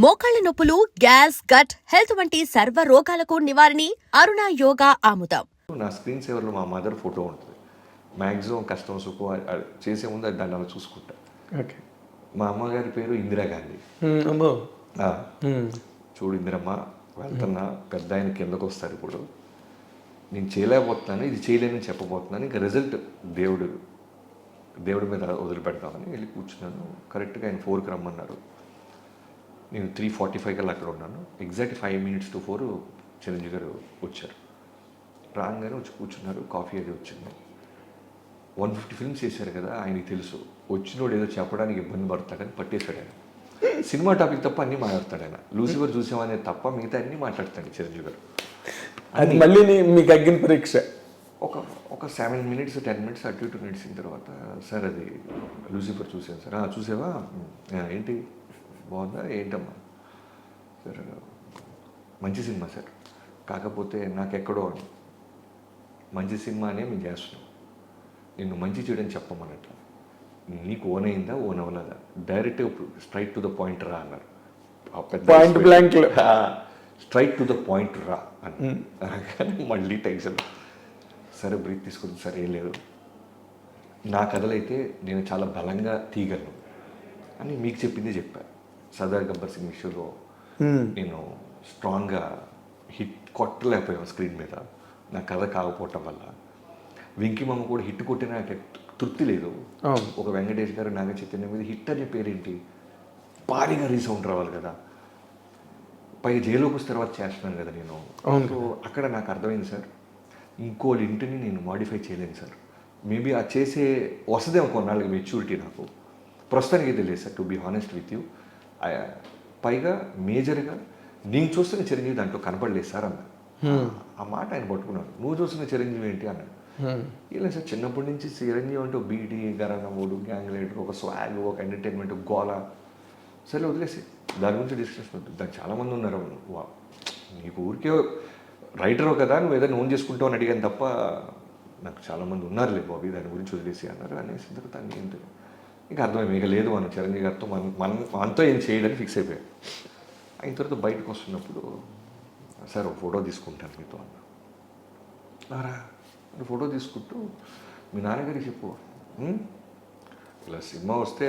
మోకాళ్ల నొప్పులు, gas, gut health వంటి సర్వ రోగాలకు నివారణి అరుణ యోగా ఆముదం. నా స్క్రీన్ సేవర్లో మా మదర్ ఫోటో ఉంటుంది. మ్యాక్సిమం కష్టం సుఖం చేసే ముందు అది దాన్ని అలా చూసుకుంటా. ఓకే. మా అమ్మగారి పేరు ఇందిరాగాంధీ. అమ్మో. చూడు ఇందిరమ్మ, వెళ్తున్నా, పెద్ద ఆయన కిందకు వస్తారు. ఇప్పుడు నేను చేయలేకపోతున్నాను, ఇది చేయలేనని చెప్పబోతున్నాను. ఇంకా రిజల్ట్ దేవుడి మీద వదిలిపెడతామని వెళ్ళి కూర్చున్నాను. కరెక్ట్గా ఆయన 4కి రమ్మన్నారు. నేను 3:45 కల్లా అక్కడ ఉన్నాను. ఎగ్జాక్ట్ 5 minutes to 4 చిరంజీవి గారు వచ్చారు. రాగానే వచ్చి కూర్చున్నారు. కాఫీ అది వచ్చింది. 150 films చేశారు కదా, ఆయనకి తెలుసు వచ్చినోడు ఏదో చెప్పడానికి ఇబ్బంది పడతాడని పట్టేశాడు ఆయన. సినిమా టాపిక్ తప్ప అన్నీ మాట్లాడతాడు ఆయన. లూసిఫర్ చూసామనే తప్ప మిగతా అన్నీ మాట్లాడతాడు చిరంజీవి గారు. అది మళ్ళీ మీకు అగ్గిన పరీక్ష. ఒక 7 minutes 10 minutes అటు ఇటు నడిచిన తర్వాత, సార్ అది లూసిఫర్ చూసాను సార్. చూసావా, ఏంటి బాగుందా, ఏంటమ్మా సార్, మంచి సినిమా సార్, కాకపోతే నాకెక్కడో మంచి సినిమానే మేము చేస్తున్నాం, నిన్ను మంచి చేయడం చెప్పమన్నట్ల, నీకు ఓన్ అయిందా ఓన్ అవ్వలేదా, direct straight to the point రా అన్నారు. Point blank straight to the point రా అని. మళ్ళీ టెన్షన్. సరే బ్రీత్ తీసుకుంది. సరే ఏం లేదు, నా కథలైతే నేను చాలా బలంగా తీయగలను అని మీకు చెప్పింది చెప్పాను. సర్దార్ గబ్బర్ సింగ్ విషయంలో నేను స్ట్రాంగ్గా హిట్ కొట్టలేకపోయాను స్క్రీన్ మీద, నా కథ కాకపోవటం వల్ల. వెంకీ మామ కూడా హిట్ కొట్టిన నాకు తృప్తి లేదు. ఒక వెంకటేష్ గారు నాగ చైతన్య మీద హిట్ అనే పేరేంటి, భారీగా రీసౌండ్ రావాలి కదా, పైగా జైలుకి వస్తే తర్వాత చేస్తున్నాను కదా నేను. సో అక్కడ నాకు అర్థమైంది సార్, ఇంకోళ్ళ ఇంటిని నేను మాడిఫై చేయలేను సార్. మేబీ ఆ చేసే వస్తుందేమో కొన్నాళ్ళకి మెచ్యూరిటీ నాకు, ప్రస్తుతానికి అయితే లేదు sir, to be honest with you. పైగా మేజర్గా నేను చూస్తున్న చిరంజీవి దాంట్లో కనపడలేదు సార్ అన్న. ఆ మాట ఆయన పట్టుకున్నాడు. నువ్వు చూస్తున్న చిరంజీవి ఏంటి అన్నాడు. ఇలా సార్, చిన్నప్పటి నుంచి చిరంజీవి అంటే ఒక బీటీ, గరణముడు, గ్యాంగ్ లీడర్, ఒక స్వాగ్, ఒక ఎంటర్టైన్మెంట్, గోల. సరే వదిలేసి దాని గురించి డిస్కషన్ వద్దు, దానికి చాలామంది ఉన్నారు. నీకు ఊరికే రైటరు కదా, నువ్వు ఏదైనా ఓన్ చేసుకుంటావు అని అడిగాను తప్ప, నాకు చాలామంది ఉన్నారులే బాబీ, దాని గురించి వదిలేసి అన్నారు. అనేసి తర్వాత ఏంటి ఇంకా అర్థమైంది, ఇక లేదు మనం చిరంజీవి గారితో మనతో ఏం చేయడానికి ఫిక్స్ అయిపోయాడు. అయిన తర్వాత బయటకు వస్తున్నప్పుడు, సార్ ఒక ఫోటో తీసుకుంటాను మీతో అన్నారా. ఫోటో తీసుకుంటూ, మీ నాన్నగారికి చెప్పు, ఇలా సినిమా వస్తే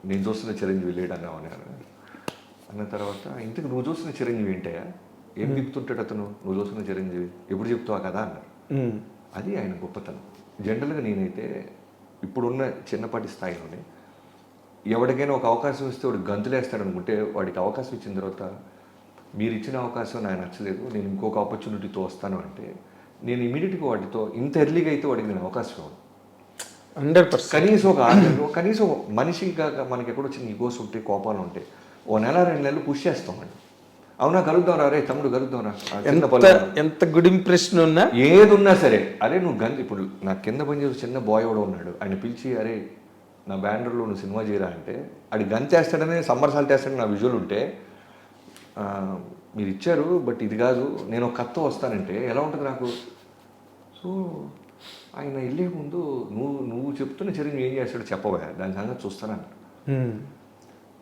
నేను చూస్తున్న చిరంజీవి లేడు అన్నామని అన్న తర్వాత, ఇంతకు నువ్వు చూస్తున్న చిరంజీవి ఏంటయ్యా, ఏం చెప్తుంటాడు అతను, నువ్వు చూస్తున్న చిరంజీవి ఎప్పుడు చెప్తావా కదా అన్నారు. అది ఆయన గొప్పతనం. జనరల్గా నేనైతే ఇప్పుడున్న చిన్నపాటి స్థాయిలోనే ఎవరికైనా ఒక అవకాశం ఇస్తే వాడు గంతులేస్తాడు అనుకుంటే, వాడికి అవకాశం ఇచ్చిన తర్వాత, మీరు ఇచ్చిన అవకాశం నాకు నచ్చలేదు, నేను ఇంకొక ఆపర్చునిటీతో వస్తాను అంటే, నేను ఇమీడియట్గా వాటితో ఇంత ఎర్లీగా అయితే వాడికి నేను అవకాశం ఇవ్వను. 100%. కనీసం ఒక 6 నెలలు, కనీసం మనిషిగా మనకి ఎక్కడో చిన్న ఈగోస్ ఉంటాయి, కోపాలు ఉంటాయి, ఓ నెల 2 నెలలు పుష్ చేస్తామండి. అవునా, కలుద్దాం రా, రే తమ్ముడు కలుద్దాం రా, ఎంత గుడ్ ఇంప్రెషన్ ఉన్నా ఏది ఉన్నా సరే, అరే నువ్వు ఇప్పుడు నా కింద పనిచేసి చిన్న బాయ్ కూడా ఉన్నాడు, ఆయన పిలిచి అరే నా బ్యానర్లో నువ్వు సినిమా చేయరా అంటే, అది గంతేస్తాడనే సమ్మర్ సాల్ట్ వేస్తాడని నా విజువల్ ఉంటే, మీరు ఇచ్చారు బట్ ఇది కాదు, నేను ఒక కథతో వస్తానంటే ఎలా ఉంటుంది నాకు. సో ఆయన వెళ్ళే ముందు నువ్వు చెప్తున్న చిరంజీవి ఏం చేస్తాడో చెప్పవా, దాని సంగతి చూస్తానన్న.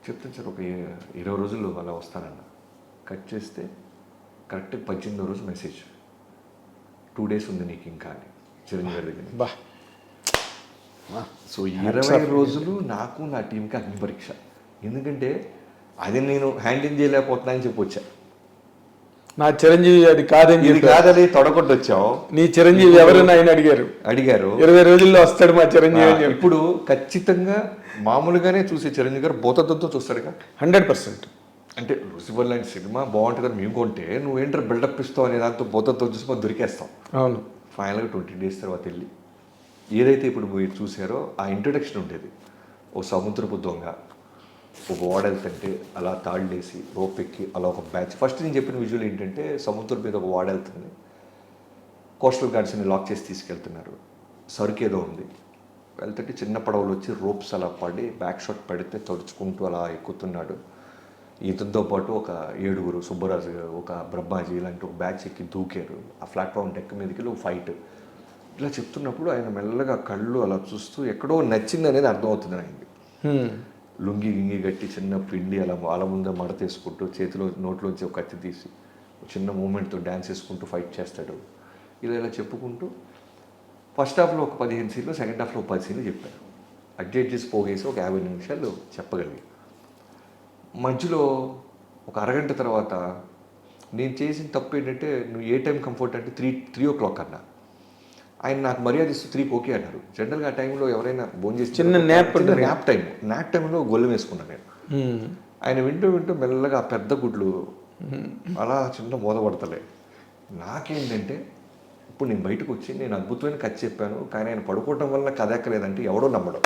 చెప్తాను సార్, ఒక 20 రోజుల్లో అలా వస్తానన్న. కట్ చేస్తే కరెక్ట్ 18వ రోజు మెసేజ్, 2 days ఉంది నీకు ఇంకా అని చిరంజీవి గారి దగ్గర. సో 20 రోజులు నాకు నా టీంకి అగ్ని పరీక్ష. ఎందుకంటే అది నేను హ్యాండిల్ చేయలేకపోతున్నా అని చెప్పి వచ్చా. నా చిరంజీవి అది కాదని, ఇది కాదని తొడగొట్టి వచ్చావు. నీ చిరంజీవి ఎవరైనా ఆయన అడిగారు 20 రోజుల్లో వస్తాడు మా చిరంజీవి. ఇప్పుడు ఖచ్చితంగా మామూలుగానే చూసే చిరంజీవి గారు బోతత్వంతో చూస్తాడుగా 100%. అంటే లూసిఫర్ లాంటి సినిమా బాగుంటుందని మేము కొంటే, నువ్వేంటారు బిల్డప్ ఇస్తావు అనే దాంతో బోతత్వం చూసి మనం దొరికేస్తాం. అవును. ఫైనల్గా 20 days తర్వాత వెళ్ళి ఏదైతే ఇప్పుడు మీరు చూసారో ఆ ఇంట్రడక్షన్ ఉండేది. ఓ సముద్రపు దొంగ ఒక ఓడెళ్తుంటే అలా తాళ్ళేసి రోప్ ఎక్కి అలా ఒక బ్యాచ్. ఫస్ట్ నేను చెప్పిన విజువల్ ఏంటంటే, సముద్రం మీద ఒక ఓడెళ్తుంది, కోస్టల్ గార్డ్స్ని లాక్ చేసి తీసుకెళ్తున్నారు, సరుకు ఏదో ఉంది, వెళ్తుంటే చిన్న పడవలు వచ్చి రోప్స్ అలా పడి బ్యాక్ షాట్ పెడితే తడుచుకుంటూ అలా ఎక్కుతున్నాడు. ఇతనితో పాటు ఒక 7 సుబ్బరాజు, ఒక బ్రహ్మాజీ ఇలాంటి ఒక బ్యాచ్ ఎక్కి దూకారు. ఆ ప్లాట్ఫామ్ డెక్ మీదకి వెళ్ళి ఒక ఫైట్. ఇలా చెప్తున్నప్పుడు ఆయన మెల్లగా కళ్ళు అలా చూస్తూ ఎక్కడో నచ్చింది అనేది అర్థమవుతుంది ఆయనకి. లుంగి గింగి కట్టి చిన్న పిండి అలా వాళ్ళ ముందే మడతేసుకుంటూ చేతిలో నోట్లోంచి ఒక కత్తి తీసి చిన్న మూమెంట్తో డ్యాన్స్ వేసుకుంటూ ఫైట్ చేస్తాడు. ఇలా చెప్పుకుంటూ ఫస్ట్ హాఫ్లో ఒక 15 సీన్లు, సెకండ్ హాఫ్లో ఒక 10 సీన్లు చెప్పారు. అడ్జస్ట్ చేసి పోగేసి ఒక 50 నిమిషాలు చెప్పగలిగి మధ్యలో ఒక అరగంట తర్వాత నేను చేసిన తప్పు ఏంటంటే, నువ్వు ఏ టైం కంఫర్ట్ అంటే 3 అన్నా. ఆయన నాకు మర్యాద ఇస్తూ 3కి ఓకే అన్నారు. జనరల్గా ఆ టైంలో ఎవరైనా భోజనం చేసి చిన్న న్యాప్ టైంలో గొల్లు వేసుకున్నాను నేను. ఆయన వింటూ మెల్లగా ఆ పెద్ద గుడ్లు అలా చిన్న మోదపడతలే. నాకేంటంటే ఇప్పుడు నేను బయటకు వచ్చి నేను అద్భుతమైన కథ చెప్పాను, కానీ ఆయన పడుకోవటం వల్ల కథ ఎక్కలేదంటే ఎవడో నమ్మడం.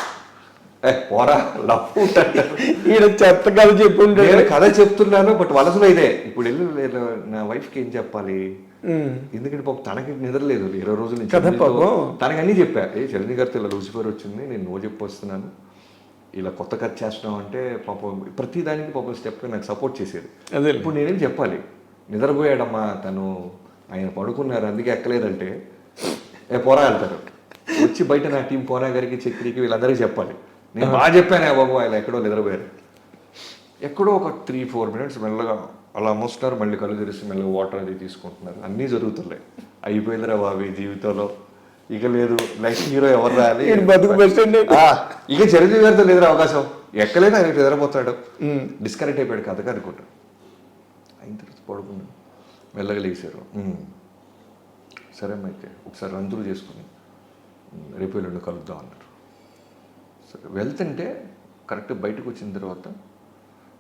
పోరా లవ్ ఈయన చెత్త కథ చెప్పుంటే నేను కథ చెప్తున్నాను, బట్ వలసలో ఇదే. ఇప్పుడు వెళ్ళి నా వైఫ్కి ఏం చెప్పాలి, ఎందుకంటే పాపం తనకి నిద్రలేదు 20 రోజుల నుంచి. తనకి అన్నీ చెప్పా, చిరంజీవి గారితో ఇలా లూసిఫర్ వచ్చింది, నేను నువ్వు చెప్పి వస్తున్నాను, ఇలా కొత్త కథ చేస్తున్నావు అంటే పాపం ప్రతి దానికి పాపం స్టెప్ నాకు సపోర్ట్ చేసేది. ఇప్పుడు నేనేం చెప్పాలి, నిద్రపోయాడమ్మా తను, ఆయన పడుకున్నారు అందుకే ఎక్కలేదంటే పోరా వెళ్తారు. వచ్చి బయట నా టీం పోనా గారికి, చక్రికి, వీళ్ళందరికీ చెప్పాలి నేను బాగా చెప్పానే బాబు, ఆయన ఎక్కడో నిద్రపోయారు. ఎక్కడో ఒక 3-4 మినిట్స్ మెల్లగా అలా మోస్తున్నారు, మళ్ళీ కళ్ళు తెరిచి మెల్లగా వాటర్ అది తీసుకుంటున్నారు. అన్నీ జరుగుతున్నాయి. అయిపోయిందిరా బాబు జీవితంలో, ఇక లేదు, నెక్స్ట్ హీరో ఎవరు రాలి, ఇక చిరంజీవి గారితో లేదురా అవకాశం, ఎక్కలేదు, ఆయన నిద్రపోతాడు, డిస్కనెక్ట్ అయిపోయాడు కథగా అనుకుంటా. అయిన తర్వాత పడుకున్నాడు, మెల్లగా లేచారు. సరే అయితే ఒకసారి రంతులు చేసుకుని రేపు ఎల్లుండి కలుద్దాం అన్నారు. సరే వెళ్తుంటే కరెక్ట్ బయటకు వచ్చిన తర్వాత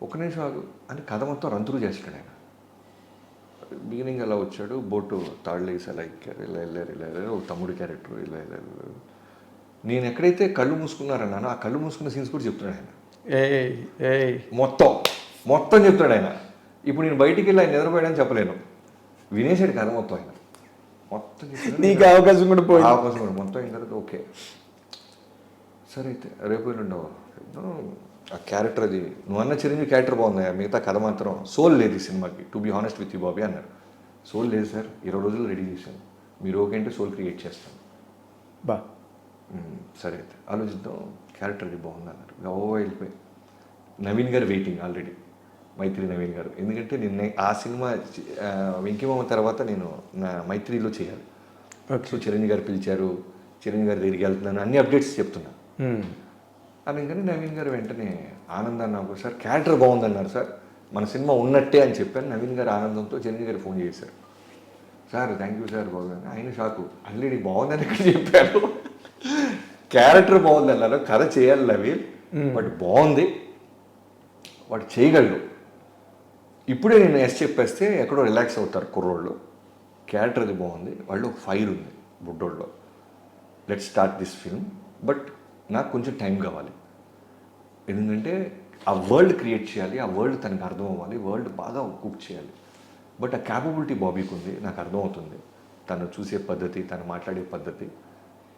ఒక నిమిషం ఆగు అని కథ మొత్తం రంతులు చేస్తాడు ఆయన. బిగినింగ్ అలా వచ్చాడు, బోటు తాళ్ళు వేసి అలా ఎక్కారు, ఇలా వెళ్ళారు, ఒక తమ్ముడి క్యారెక్టర్ ఇలా వెళ్ళారు. నేను ఎక్కడైతే కళ్ళు మూసుకున్నారన్నానో ఆ కళ్ళు మూసుకున్న సీన్స్ కూడా చెప్తున్నాడు ఆయన. మొత్తం చెప్తాడు ఆయన. ఇప్పుడు నేను బయటికి వెళ్ళి ఆయన నిద్రపోయాడని చెప్పలేను, వినేసాడు కథ మొత్తం ఆయన. మొత్తం నీకు అవకాశం కూడా మొత్తం అయిన తర్వాత ఓకే సరే అయితే రేపు ఉండవు ఆ క్యారెక్టర్, అది నువ్వు అన్న చిరంజీవి క్యారెక్టర్ బాగుంది, మిగతా కథ మాత్రం సోల్ లేదు ఈ సినిమాకి, to be honest with you Bobby అన్నారు. సోల్ లేదు సార్, 20 రోజులు రెడీ చేశాను, మీరు ఓకే అంటే సోల్ క్రియేట్ చేస్తాను. సరే అయితే ఆలోచిద్దాం, క్యారెక్టర్ అది బాగుంది అన్నారు. వెళ్ళిపోయి నవీన్ గారు వెయిటింగ్ ఆల్రెడీ, మైత్రి నవీన్ గారు. ఎందుకంటే నిన్న ఆ సినిమా వెంకీమామ తర్వాత నేను నా మైత్రిలో చేయాలి. సో చిరంజీవి గారు పిలిచారు, చిరంజీవి గారి దగ్గరికి వెళ్తున్నాను, అన్ని అప్డేట్స్ చెప్తున్నా. అందుకని నవీన్ గారు వెంటనే ఆనందాన్ని నాకు సార్ క్యారెక్టర్ బాగుందన్నారు సార్, మన సినిమా ఉన్నట్టే అని చెప్పాను. నవీన్ గారు ఆనందంతో చిరంజీవి గారు ఫోన్ చేశారు, సార్ థ్యాంక్ యూ సార్ బాగుందని. ఆయన షాకు, ఆల్రెడీ బాగుందని ఇక్కడ చెప్పారు, క్యారెక్టర్ బాగుంది అన్నారు, కథ చేయాలి నవీన్, బట్ బాగుంది, వాడు చేయగలడు. ఇప్పుడే నేను ఎస్ చెప్పేస్తే ఎక్కడో రిలాక్స్ అవుతారు కుర్రోళ్ళు, క్యారెక్టర్ అది బాగుంది, వాళ్ళు ఫైర్ ఉంది బుడ్డోళ్ళు, let start this film, but నాకు కొంచెం టైం కావాలి, ఎందుకంటే ఆ వరల్డ్ క్రియేట్ చేయాలి, ఆ వరల్డ్ తనకు అర్థం అవ్వాలి, వరల్డ్ బాగా కుక్ చేయాలి. బట్ ఆ క్యాపబిలిటీ బాబీకి ఉంది, నాకు అర్థమవుతుంది, తను చూసే పద్ధతి, తను మాట్లాడే పద్ధతి.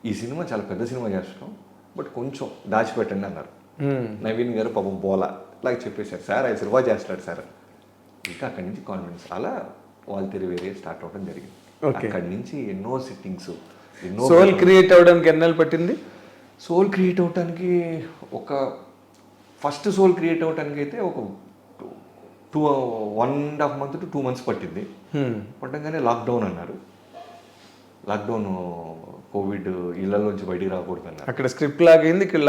ఈ సినిమా చాలా పెద్ద సినిమా చేస్తున్నాం, బట్ కొంచెం దాచిపెట్టండి అన్నారు. నవీన్ గారు పాపం బోలా లాగా చెప్పేశారు, సార్ ఆయన సినిమా చేస్తాడు సార్. ఇంకా అక్కడి నుంచి కాన్ఫిడెన్స్ అలా వాళ్ళు వేరే స్టార్ట్ అవ్వడం జరిగింది. అక్కడి నుంచి ఎన్నో సిట్టింగ్స్, ఎన్నో. సోల్ క్రియేట్ అవ్వడానికి ఎన్నాళ్ళు పట్టింది? సోల్ క్రియేట్ అవ్వడానికి ఫస్ట్ సోల్ క్రియేట్ అవ్వడానికి అయితే ఒక 1.5 months to 2 months పట్టింది. పట్టంగానే లాక్డౌన్ అన్నారు, లాక్డౌన్ కోవిడ్, ఇళ్లలోంచి బయటికి రాకూడదు అన్నారు. అక్కడ స్క్రిప్ట్ లాగైంది, ఇక్కడ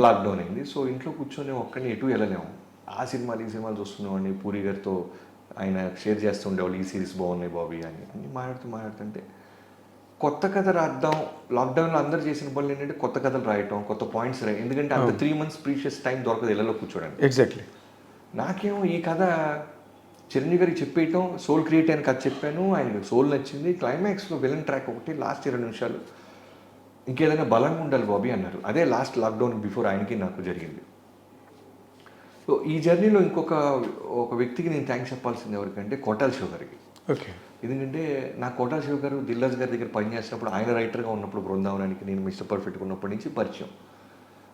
లాక్డౌన్ అయింది. సో ఇంట్లో కూర్చొని ఒక్కడిని ఎటు వెళ్ళలేము. ఆ సినిమాలు ఈ సినిమాలు చూస్తున్నామండి, పూరి గారితో ఆయన షేర్ చేస్తుండేవాళ్ళు, ఈ సిరీస్ బాగున్నాయి బాబీ అని అన్ని మాట్లాడుతుంటే కొత్త కథ రాద్దాం. లాక్డౌన్లో అందరు చేసిన పనులు ఏంటంటే కొత్త కథలు రాయటం, కొత్త పాయింట్స్ రాయటం, ఎందుకంటే అంత 3 months ప్రీషియస్ టైం దొరకదు ఇళ్లలో కూర్చోడానికి. ఎగ్జాక్ట్లీ. నాకేమో ఈ కథ చిరంజీవి గారికి చెప్పేయటం, సోల్ క్రియేట్ అయిన కథ చెప్పాను, ఆయనకు సోల్ నచ్చింది, క్లైమాక్స్లో విలన్ ట్రాక్ ఒకటి, లాస్ట్ 20 నిమిషాలు ఇంకేదైనా బలంగా ఉండాలి బాబీ అన్నారు. అదే లాస్ట్ లాక్డౌన్ బిఫోర్ ఆయనకి నాకు జరిగింది. సో ఈ జర్నీలో ఒక వ్యక్తికి నేను థ్యాంక్స్ చెప్పాల్సింది ఎవరికంటే కోటాల శివ గారికి. ఓకే. ఎందుకంటే నా కోటాల శివ గారు దిల్రాజు గారి దగ్గర పనిచేసినప్పుడు, ఆయన రైటర్గా ఉన్నప్పుడు బృందావనానికి నేను మిస్టర్ పర్ఫెక్ట్గా ఉన్నప్పటి నుంచి పరిచయం.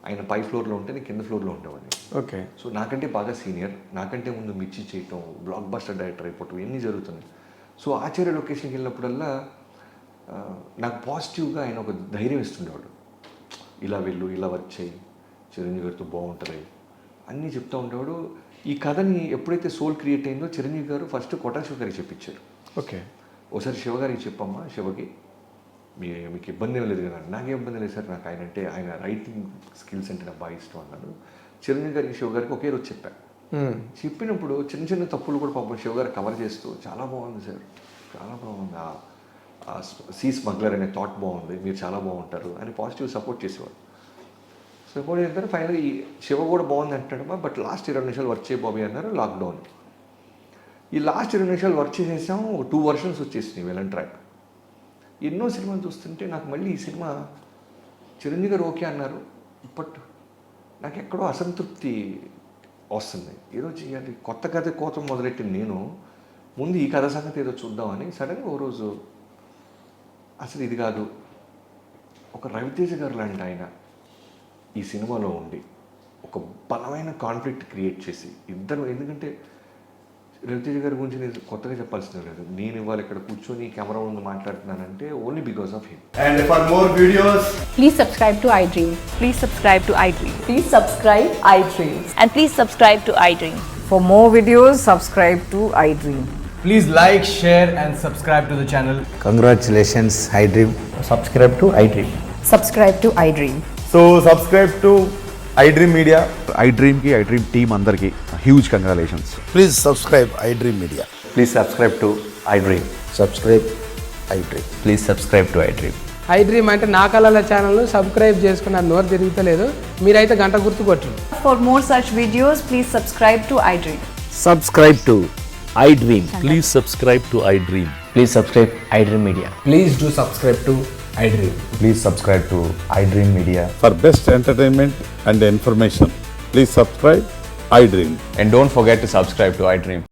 ఆయన పై ఫ్లోర్లో ఉంటే నేను కింద ఫ్లోర్లో ఉండేవాడిని. ఓకే. సో నాకంటే బాగా సీనియర్, నాకంటే ముందు మిర్చి చేయటం, బ్లాక్ బస్టర్ డైరెక్టర్ అయిపోవటం, ఇవన్నీ జరుగుతున్నాయి. సో ఆచార్య లొకేషన్కి వెళ్ళినప్పుడల్లా నాకు పాజిటివ్గా ఆయన ఒక ధైర్యం ఇస్తుండేవాడు, ఇలా వెళ్ళు, ఇలా వర్క్ చేయి, చిరంజీవి గారితో బాగుంటుంది. అన్నీ చెప్తూ ఉండేవాడు. ఈ కథని ఎప్పుడైతే సోల్ క్రియేట్ అయిందో చిరంజీవి గారు ఫస్ట్ కొట్టా శివ గారికి చెప్పించారు. ఓకే. ఒకసారి శివగారికి చెప్పమ్మా, శివకి మీకు ఇబ్బంది ఏం లేదు కదా. నాకేం ఇబ్బంది లేదు సార్, నాకు ఆయన అంటే ఆయన రైటింగ్ స్కిల్స్ అంటే నాకు బాగా ఇష్టం అన్నాడు. చిరంజీవి గారికి శివ గారికి ఒకే రోజు చెప్పాను. చెప్పినప్పుడు చిన్న చిన్న తప్పులు కూడా పాపం శివ గారు కవర్ చేస్తూ చాలా బాగుంది సార్, చాలా బాగుంది, ఆ సీ స్మగ్లర్ అనే థాట్ బాగుంది, మీరు చాలా బాగుంటారు అని పాజిటివ్ సపోర్ట్ చేసేవాడు. సపోర్ట్ చేస్తారు. ఫైనల్ ఈ శివ కూడా బాగుంది అంటాడమ్మా, బట్ లాస్ట్ 20 నిమిషాలు వర్క్ చేయ బాబీ అన్నారు. లాక్డౌన్. ఈ లాస్ట్ 20 నిమిషాలు వర్క్ చేసేసాం. 2 వర్షన్స్ వచ్చేసినాయి విలన్ ట్రాక్. ఎన్నో సినిమాలు చూస్తుంటే నాకు మళ్ళీ ఈ సినిమా చిరంజీవి గారు ఓకే అన్నారు, బట్ నాకు ఎక్కడో అసంతృప్తి వస్తుంది. ఏదో చేయాలి, కొత్త కథ కోసం మొదలెట్టింది నేను. ముందు ఈ కథ సంగతి ఏదో చూద్దామని సడన్గా ఓ రోజు అసలు ఇది కాదు, ఒక రవితేజ గారు లాంటి ఆయన ఈ సినిమాలో ఉండి ఒక బలమైన కాన్ఫ్లిక్ట్ క్రియేట్ చేసి ఇద్దరు, ఎందుకంటే రవితేజ గారి గురించి నేను కొత్తగా చెప్పాల్సిన లేదు. నేను ఇవాళ ఇక్కడ కూర్చొని కెమెరా ముందు మాట్లాడుతున్నానంటే only because of him. And for more videos, Please subscribe to iDream. Please subscribe to iDream. Please subscribe iDream. And please subscribe to iDream. For more videos, subscribe to iDream. please like, share and subscribe to the channel. Congratulations, iDream. Subscribe to iDream. Subscribe to iDream. So subscribe to iDream Media. iDream ki iDream team అందరికి huge congratulations. Please subscribe iDream Media. Please subscribe to iDream. Subscribe iDream. Please subscribe to iDream. iDream అంటే నా కళల ఛానల్ను subscribe చేసుకున్న నోరు తిరుగుతలేదు, మీరైతే గంట గుర్తు కొట్టండి. For more such videos, please subscribe to iDream. Subscribe to iDream. Please subscribe to iDream. Please subscribe iDream Media. Please do subscribe to iDream. Please subscribe to iDream Media. For best entertainment and information, please subscribe iDream. And don't forget to subscribe to iDream.